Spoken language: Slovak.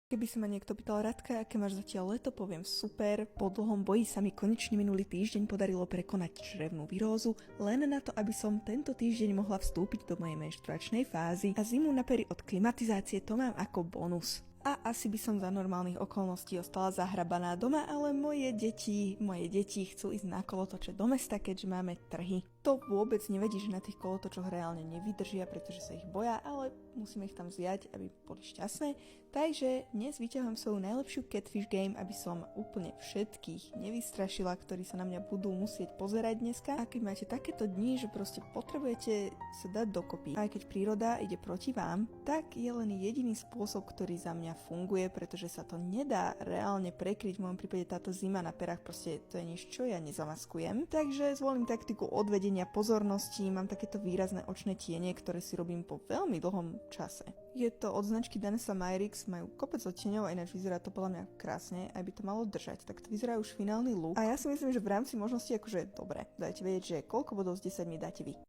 Keby sa ma niekto pýtal, Radka, aké máš zatiaľ leto, poviem super, po dlhom boji sa mi konečne minulý týždeň podarilo prekonať črevnú virózu, len na to, aby som tento týždeň mohla vstúpiť do mojej menštruačnej fázy a zimu na pery od klimatizácie to mám ako bonus. A asi by som za normálnych okolností ostala zahrabaná doma, ale moje deti chcú ísť na kolotoče do mesta, keďže máme trhy. To vôbec nevedí, že na tých kolotočoch reálne nevydržia, pretože sa ich boja, ale musíme ich tam vziať, aby boli šťastné. Takže dnes vyťahujem svoju najlepšiu catfish game, aby som úplne všetkých nevystrašila, ktorí sa na mňa budú musieť pozerať dneska. A keď máte takéto dni, že proste potrebujete sa dať dokopy, aj keď príroda ide proti vám, tak je len jediný spôsob, ktorý za mňa funguje, pretože sa to nedá reálne prekryť. V môjom prípade táto zima na perách proste to je niečo, čo ja nezamaskujem. Takže zvolím taktiku odvedenia pozornosti, mám takéto výrazné očné tiene, ktoré si robím po veľmi dlhom čase. Je to od značky Danessa Myrix, majú kopec odtieňov a ináč vyzerá to podľa mňa krásne, aj by to malo držať. Tak to vyzerá už finálny look. A ja si myslím, že v rámci možnosti akože dobre, dajte vedieť, že koľko bodov z 10 mi dáte vy.